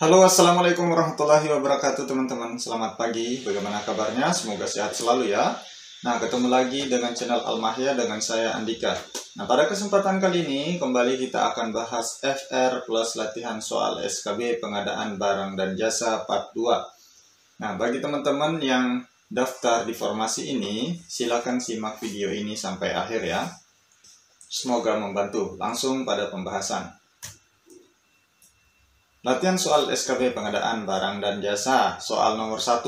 Halo, assalamualaikum warahmatullahi wabarakatuh teman-teman. Selamat pagi, bagaimana kabarnya? Semoga sehat selalu ya. Nah, ketemu lagi dengan channel Al-Mahya dengan saya Andika. Nah, pada kesempatan kali ini kembali kita akan bahas FR plus latihan soal SKB pengadaan barang dan jasa part 2. Nah, bagi teman-teman yang daftar di formasi ini, silakan simak video ini sampai akhir ya. Semoga membantu. Langsung pada pembahasan. Latihan soal SKB pengadaan barang dan jasa. Soal nomor 1.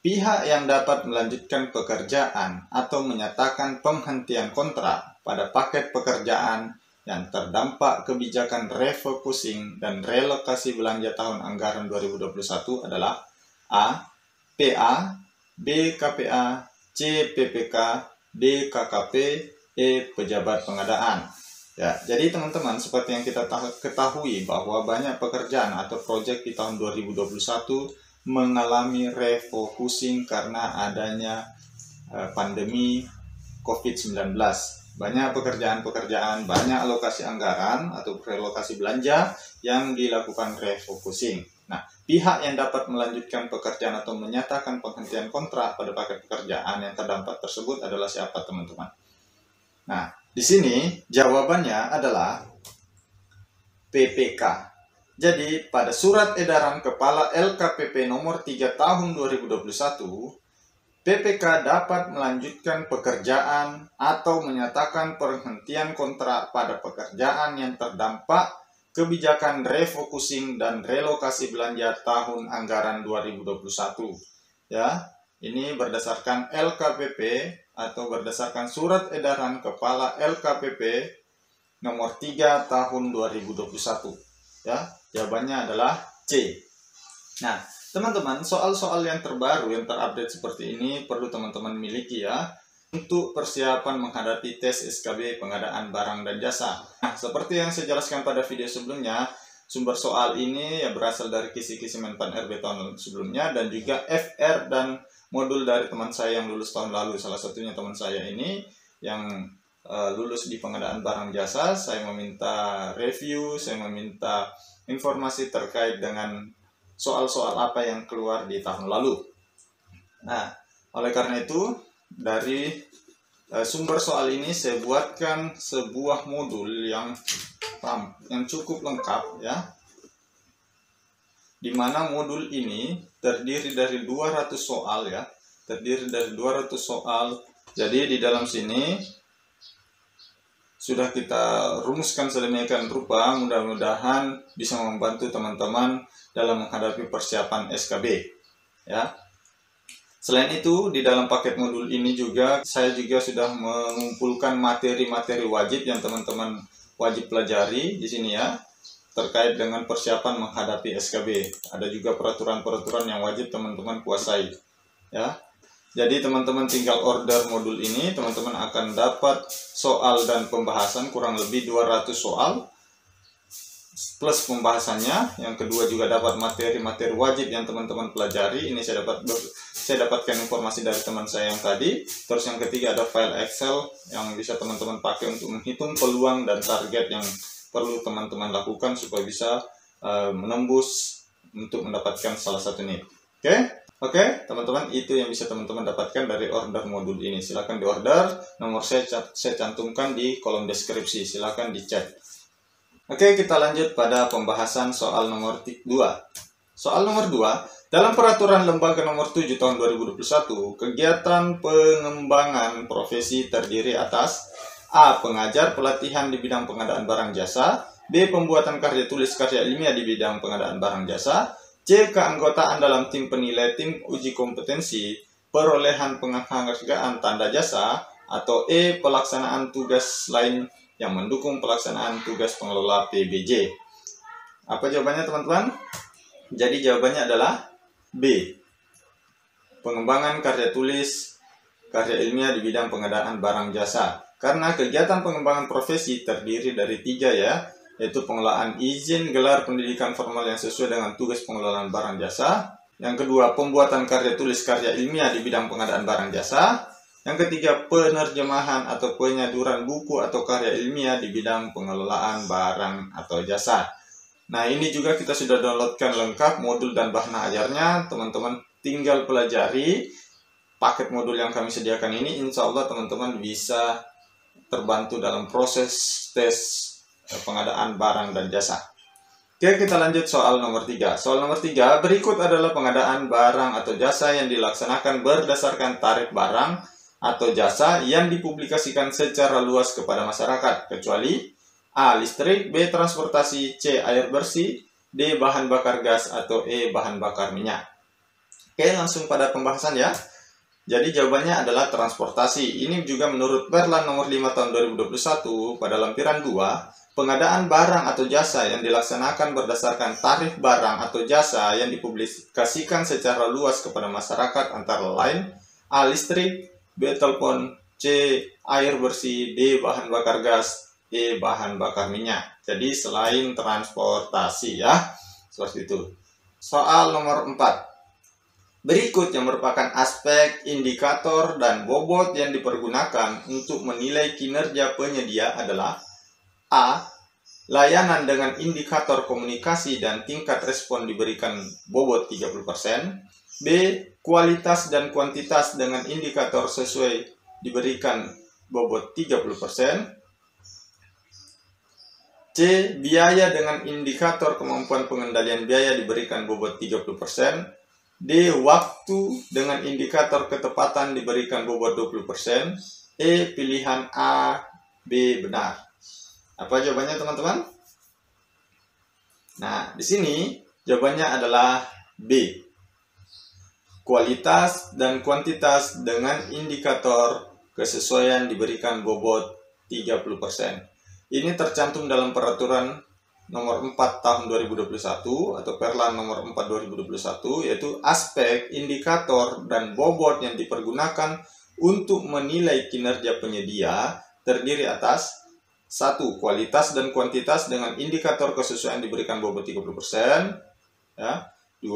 Pihak yang dapat melanjutkan pekerjaan atau menyatakan penghentian kontrak pada paket pekerjaan yang terdampak kebijakan refocusing dan relokasi belanja tahun anggaran 2021 adalah A. PA, B. KPA, C. PPK, D. KKP, E. Pejabat pengadaan. Ya, jadi teman-teman, seperti yang kita ketahui bahwa banyak pekerjaan atau proyek di tahun 2021 mengalami refocusing karena adanya pandemi COVID-19. Banyak pekerjaan-pekerjaan, banyak alokasi anggaran atau relokasi belanja yang dilakukan refocusing. Nah, pihak yang dapat melanjutkan pekerjaan atau menyatakan penghentian kontrak pada paket pekerjaan yang terdampak tersebut adalah siapa, teman-teman? Nah, di sini jawabannya adalah PPK. Jadi, pada surat edaran Kepala LKPP nomor 3 tahun 2021, PPK dapat melanjutkan pekerjaan atau menyatakan penghentian kontrak pada pekerjaan yang terdampak kebijakan refocusing dan relokasi belanja tahun anggaran 2021. Ya, ini berdasarkan LKPP atau berdasarkan surat edaran Kepala LKPP nomor 3 tahun 2021. Ya, jawabannya adalah C. Nah, teman-teman, soal-soal yang terbaru yang terupdate seperti ini perlu teman-teman miliki ya untuk persiapan menghadapi tes SKB pengadaan barang dan jasa. Nah, seperti yang saya jelaskan pada video sebelumnya, sumber soal ini ya berasal dari kisi-kisi Menpan RB tahun sebelumnya dan juga FR dan modul dari teman saya yang lulus tahun lalu. Salah satunya teman saya ini yang lulus di pengadaan barang jasa. Saya meminta review, saya meminta informasi terkait dengan soal-soal apa yang keluar di tahun lalu. Nah, oleh karena itu dari sumber soal ini saya buatkan sebuah modul yang cukup lengkap ya, di mana modul ini terdiri dari 200 soal ya, terdiri dari 200 soal. Jadi di dalam sini sudah kita rumuskan sedemikian rupa, mudah-mudahan bisa membantu teman-teman dalam menghadapi persiapan SKB ya. Selain itu, di dalam paket modul ini juga saya juga sudah mengumpulkan materi-materi wajib yang teman-teman wajib pelajari di sini ya, terkait dengan persiapan menghadapi SKB. Ada juga peraturan-peraturan yang wajib teman-teman kuasai ya. Jadi teman-teman tinggal order modul ini, teman-teman akan dapat soal dan pembahasan kurang lebih 200 soal plus pembahasannya. Yang kedua juga dapat materi-materi wajib yang teman-teman pelajari. Ini saya dapatkan informasi dari teman saya yang tadi. Terus yang ketiga ada file Excel yang bisa teman-teman pakai untuk menghitung peluang dan target yang perlu teman-teman lakukan supaya bisa menembus untuk mendapatkan salah satu NIP. Oke, teman-teman, itu yang bisa teman-teman dapatkan dari order modul ini. Silahkan di order, nomor saya cantumkan di kolom deskripsi, silahkan dicek. Oke, kita lanjut pada pembahasan soal nomor 2. Soal nomor 2, dalam peraturan lembaga nomor 7 tahun 2021, kegiatan pengembangan profesi terdiri atas A. Pengajar pelatihan di bidang pengadaan barang jasa, B. Pembuatan karya tulis karya ilmiah di bidang pengadaan barang jasa, C. Keanggotaan dalam tim penilai tim uji kompetensi perolehan penghargaan tanda jasa, atau E. Pelaksanaan tugas lain yang mendukung pelaksanaan tugas pengelola PBJ. Apa jawabannya teman-teman? Jadi jawabannya adalah B. Pengembangan karya tulis karya ilmiah di bidang pengadaan barang jasa. Karena kegiatan pengembangan profesi terdiri dari 3 ya, yaitu pengelolaan izin gelar pendidikan formal yang sesuai dengan tugas pengelolaan barang jasa. Yang kedua, pembuatan karya tulis karya ilmiah di bidang pengadaan barang jasa. Yang ketiga, penerjemahan atau penyaduran buku atau karya ilmiah di bidang pengelolaan barang atau jasa. Nah, ini juga kita sudah downloadkan lengkap modul dan bahan ajarnya. Teman-teman tinggal pelajari paket modul yang kami sediakan ini. Insya Allah teman-teman bisa terbantu dalam proses tes pengadaan barang dan jasa. Oke, kita lanjut soal nomor 3. Soal nomor 3, berikut adalah pengadaan barang atau jasa yang dilaksanakan berdasarkan tarif barang atau jasa yang dipublikasikan secara luas kepada masyarakat, kecuali A. Listrik, B. Transportasi, C. Air bersih, D. Bahan bakar gas, atau E. Bahan bakar minyak. Oke, langsung pada pembahasan ya. Jadi jawabannya adalah transportasi. Ini juga menurut Perlan nomor 5 tahun 2021 pada lampiran 2, pengadaan barang atau jasa yang dilaksanakan berdasarkan tarif barang atau jasa yang dipublikasikan secara luas kepada masyarakat antara lain A. Listrik, B. Telepon, C. Air bersih, D. Bahan bakar gas, E. Bahan bakar minyak. Jadi selain transportasi ya, seperti itu. Soal nomor 4. Berikut yang merupakan aspek, indikator, dan bobot yang dipergunakan untuk menilai kinerja penyedia adalah A. Layanan dengan indikator komunikasi dan tingkat respon diberikan bobot 30%. B. Kualitas dan kuantitas dengan indikator sesuai diberikan bobot 30%. C. Biaya dengan indikator kemampuan pengendalian biaya diberikan bobot 30%. D. Waktu dengan indikator ketepatan diberikan bobot 20%. E. Pilihan A, B benar. Apa jawabannya teman-teman? Nah, di sini jawabannya adalah B. Kualitas dan kuantitas dengan indikator kesesuaian diberikan bobot 30%. Ini tercantum dalam peraturan nomor 4 tahun 2021 atau Perlan nomor 4 2021, yaitu aspek, indikator, dan bobot yang dipergunakan untuk menilai kinerja penyedia terdiri atas 1. Kualitas dan kuantitas dengan indikator kesesuaian diberikan bobot 30%. Ya. 2.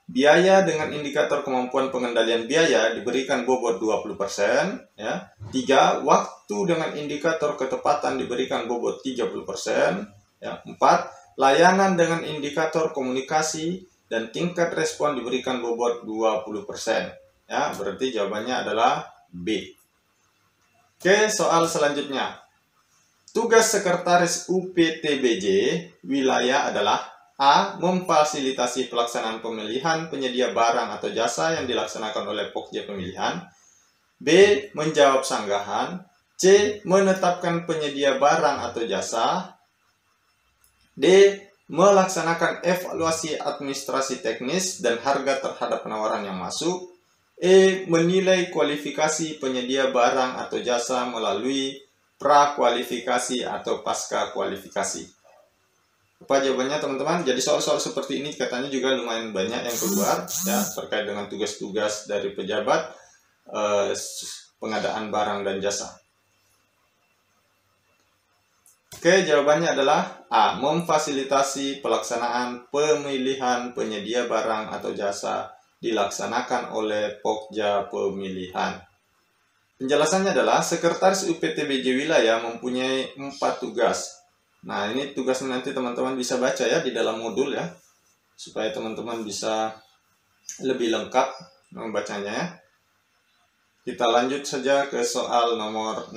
Biaya dengan indikator kemampuan pengendalian biaya diberikan bobot 20%. Ya. 3. Waktu dengan indikator ketepatan diberikan bobot 30%. Ya. 4. Layanan dengan indikator komunikasi dan tingkat respon diberikan bobot 20%. Ya, berarti jawabannya adalah B. Oke, soal selanjutnya. Tugas Sekretaris UPTBJ wilayah adalah A. Memfasilitasi pelaksanaan pemilihan penyedia barang atau jasa yang dilaksanakan oleh Pokja Pemilihan. B. Menjawab sanggahan. C. Menetapkan penyedia barang atau jasa. D. Melaksanakan evaluasi administrasi teknis dan harga terhadap penawaran yang masuk. E. Menilai kualifikasi penyedia barang atau jasa melalui prakualifikasi atau pasca kualifikasi. Apa jawabannya teman-teman? Jadi soal-soal seperti ini katanya juga lumayan banyak yang keluar ya terkait dengan tugas-tugas dari pejabat pengadaan barang dan jasa. Oke, jawabannya adalah A. Memfasilitasi pelaksanaan pemilihan penyedia barang atau jasa dilaksanakan oleh Pokja Pemilihan. Penjelasannya adalah Sekretaris UPTBJ wilayah mempunyai 4 tugas. Nah, ini tugasnya nanti teman-teman bisa baca ya di dalam modul ya, supaya teman-teman bisa lebih lengkap membacanya ya. Kita lanjut saja ke soal nomor 6.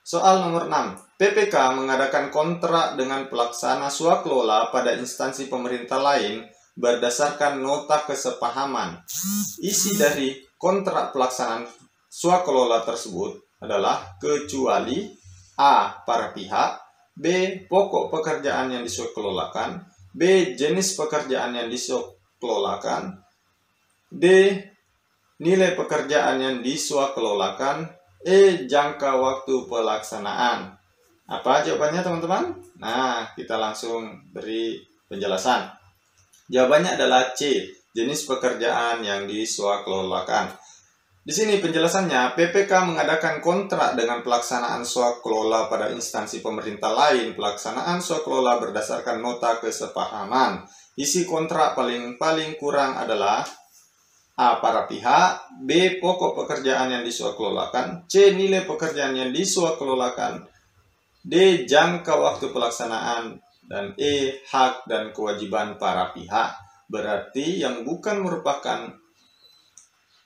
Soal nomor 6. PPK mengadakan kontrak dengan pelaksana swakelola pada instansi pemerintah lain berdasarkan nota kesepahaman. Isi dari kontrak pelaksanaan swakelola tersebut adalah kecuali A. Para pihak, B. Pokok pekerjaan yang diswakelolakan, B. Jenis pekerjaan yang diswakelolakan, D. Nilai pekerjaan yang diswakelolakan, E. Jangka waktu pelaksanaan. Apa jawabannya teman-teman? Nah, kita langsung beri penjelasan. Jawabannya adalah C. Jenis pekerjaan yang diswakelolakan. Di sini penjelasannya, PPK mengadakan kontrak dengan pelaksanaan swakelola pada instansi pemerintah lain. Pelaksanaan swakelola berdasarkan nota kesepahaman. Isi kontrak paling kurang adalah A. Para pihak, B. Pokok pekerjaan yang diswakelolakan, C. Nilai pekerjaan yang diswakelolakan, D. Jangka waktu pelaksanaan, Dan E, hak dan kewajiban para pihak. Berarti yang bukan merupakan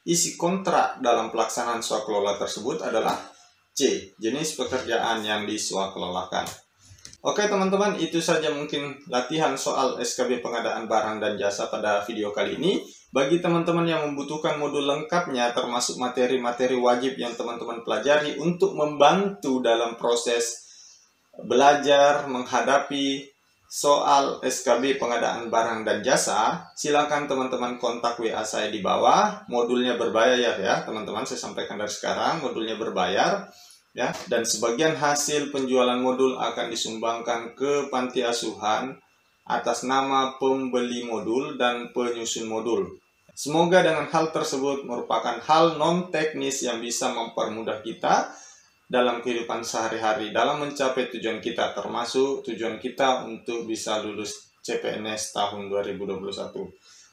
isi kontrak dalam pelaksanaan swakelola tersebut adalah C, jenis pekerjaan yang diswakelolakan. Oke teman-teman, itu saja mungkin latihan soal SKB pengadaan barang dan jasa pada video kali ini. Bagi teman-teman yang membutuhkan modul lengkapnya, termasuk materi-materi wajib yang teman-teman pelajari untuk membantu dalam proses belajar menghadapi soal SKB pengadaan barang dan jasa, silakan teman-teman kontak WA saya di bawah. Modulnya berbayar ya teman-teman, saya sampaikan dari sekarang, modulnya berbayar. Ya, dan sebagian hasil penjualan modul akan disumbangkan ke panti asuhan atas nama pembeli modul dan penyusun modul. Semoga dengan hal tersebut merupakan hal non-teknis yang bisa mempermudah kita dalam kehidupan sehari-hari dalam mencapai tujuan kita, termasuk tujuan kita untuk bisa lulus CPNS tahun 2021.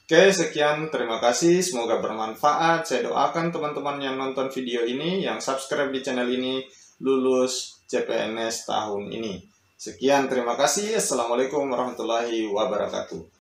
Oke, sekian, terima kasih, semoga bermanfaat. Saya doakan teman-teman yang nonton video ini, yang subscribe di channel ini, lulus CPNS tahun ini. Sekian, terima kasih. Assalamualaikum warahmatullahi wabarakatuh.